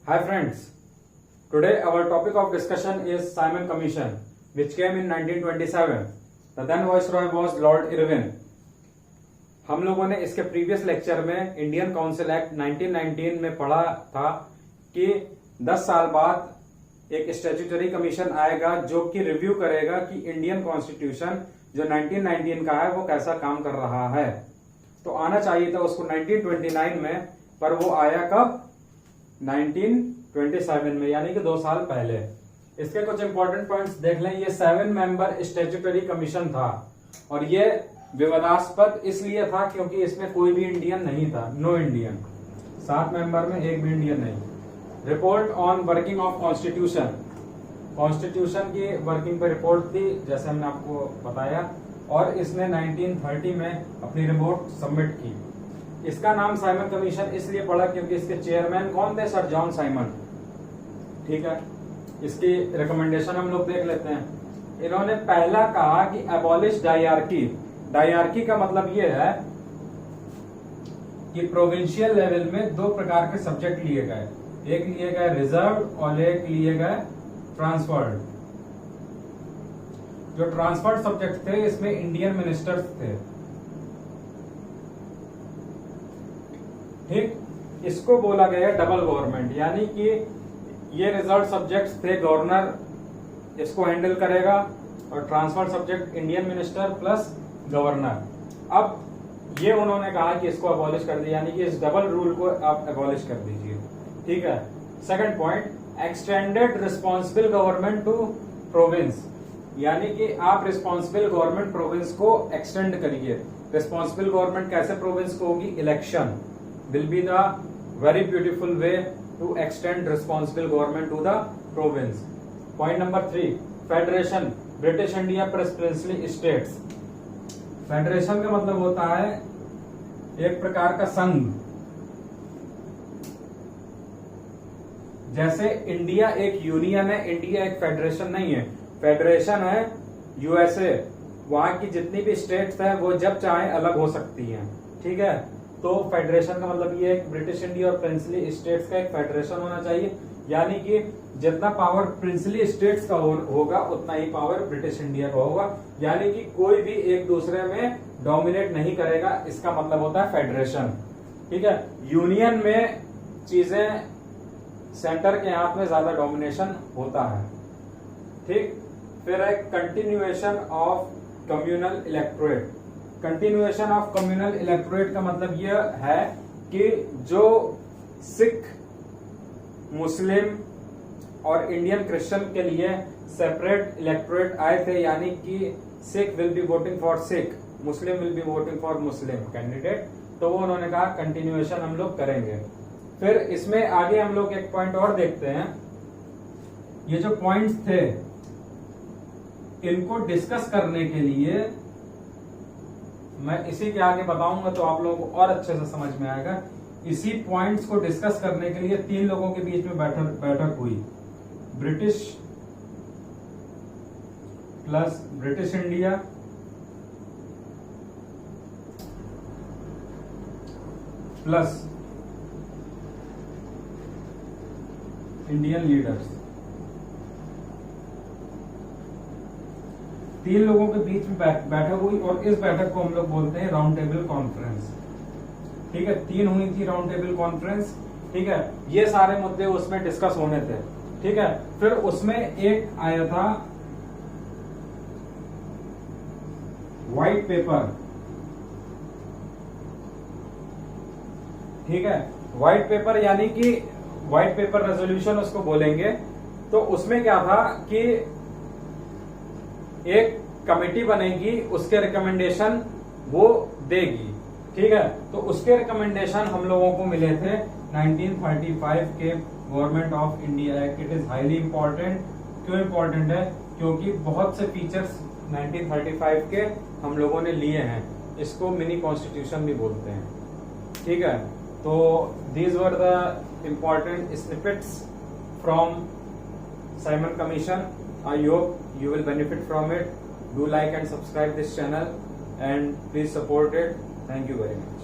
Hi friends, today our topic of discussion is Simon Commission, which came in 1927. The then Viceroy was Lord Irwin. हम लोगों ने इसके previous lecture में Indian council act 1919 में पढ़ा था कि 10 साल बाद एक स्टैट्यूटरी कमीशन आएगा जो कि रिव्यू करेगा कि इंडियन कॉन्स्टिट्यूशन जो 1919 का है वो कैसा काम कर रहा है। तो आना चाहिए था उसको 1929 में, पर वो आया कब? 1927 में, यानी कि 2 साल पहले। इसके कुछ इंपॉर्टेंट पॉइंट्स देख लें। ये 7 मेंबर स्टैट्यूटरी कमीशन था और ये विवादास्पद इसलिए था क्योंकि इसमें कोई भी इंडियन नहीं था, नो इंडियन। 7 मेंबर में एक भी इंडियन नहीं। Report on working of constitution, constitution की वर्किंग पर रिपोर्ट थी जैसे हमने आपको बताया, और इसने 1930 में अपनी रिपोर्ट सबमिट की। इसका नाम साइमन कमीशन इसलिए पड़ा क्योंकि इसके चेयरमैन कौन थे? Sir John Simon. ठीक है, इसकी रिकमेंडेशन हम लोग देख लेते हैं। इन्होंने पहला कहा कि एबॉलिश डायरार्की। डायरार्की का मतलब यह है कि प्रोविंशियल लेवल में 2 प्रकार के सब्जेक्ट लिए गए, एक लिए गए रिजर्व और एक लिए गए ट्रांसफर्ड। जो ट्रांसफर्ड सब्जेक्ट थे इसमें इंडियन मिनिस्टर्स थे। ठीक, इसको बोला गया डबल गवर्नमेंट, यानी कि ये रिजर्व सब्जेक्ट्स थे, गवर्नर इसको हैंडल करेगा, और transfer subject Indian minister plus governor. अब ये उन्होंने कहा कि इसको अबॉलिश कर दिया, यानी कि इस डबल रूल को आप अबॉलिश कर दीजिए। ठीक है। Second point, extended responsible government to province, यानी कि आप रिस्पॉन्सिबल गवर्नमेंट प्रोविंस को एक्सटेंड करिए। रिस्पॉन्सिबल गवर्नमेंट कैसे प्रोविंस को होगी? Election will be the very beautiful way to extend responsible government to the province. Point number 3, federation, British India plus princely states. Federation का मतलब होता है एक प्रकार का संघ। जैसे इंडिया एक यूनियन है, इंडिया एक फेडरेशन नहीं है। फेडरेशन है यूएसए, वहां की जितनी भी स्टेट्स है वो जब चाहे अलग हो सकती हैं। ठीक है, तो फेडरेशन का मतलब ये है कि ब्रिटिश इंडिया और प्रिंसली स्टेट्स का एक फेडरेशन होना चाहिए, यानी कि जितना पावर प्रिंसली स्टेट्स का होगा उतना ही पावर ब्रिटिश इंडिया का होगा, यानी कि कोई भी एक दूसरे में डोमिनेट नहीं करेगा। इसका मतलब होता है फेडरेशन। ठीक है, यूनियन में चीजें सेंटर के हाथ में ज्यादा डोमिनेशन होता है। ठीक, फिर है continuation of communal electorate. Continuation of communal electorate का मतलब यह है कि जो सिख, मुस्लिम और इंडियन क्रिश्चियन के लिए सेपरेट इलेक्टोरेट आए थे, यानी कि Sikh will be voting for Sikh, Muslim will be voting for Muslim candidate, तो वो उन्होंने कहा कंटिन्यूएशन हम लोग करेंगे। फिर इसमें आगे हम लोग एक पॉइंट और देखते हैं। ये जो पॉइंट्स थे इनको डिस्कस करने के लिए मैं इसी के आगे बताऊंगा तो आप लोगों को और अच्छे से समझ में आएगा। इसी पॉइंट्स को डिस्कस करने के लिए 3 लोगों के बीच में बैठक हुई, British plus British India plus Indian leaders. 3 लोगों के बीच में बैठक हुई और इस बैठक को हम लोग बोलते हैं राउंड टेबल कॉन्फ्रेंस। ठीक है, 3 हुई थी राउंड टेबल कॉन्फ्रेंस। ठीक है, ये सारे मुद्दे उसमें डिस्कस होने थे। ठीक है, फिर उसमें एक आया था व्हाइट पेपर। ठीक है, व्हाइट पेपर यानी कि व्हाइट पेपर रेजोल्यूशन उसको बोलेंगे। तो उसमें क्या था कि एक कमेटी बनेगी, उसके रिकमेंडेशन वो देगी। ठीक है, तो उसके रिकमेंडेशन हम लोगों को मिले थे 1935 के government of India act. It is highly important. क्यों इंपॉर्टेंट है? क्योंकि बहुत से फीचर्स 1935 के हम लोगों ने लिए हैं। इसको मिनी कॉन्स्टिट्यूशन भी बोलते हैं। ठीक है, तो these were the important snippets from Simon commission. I hope you will benefit from it. Do like and subscribe this channel and please support it. Thank you very much.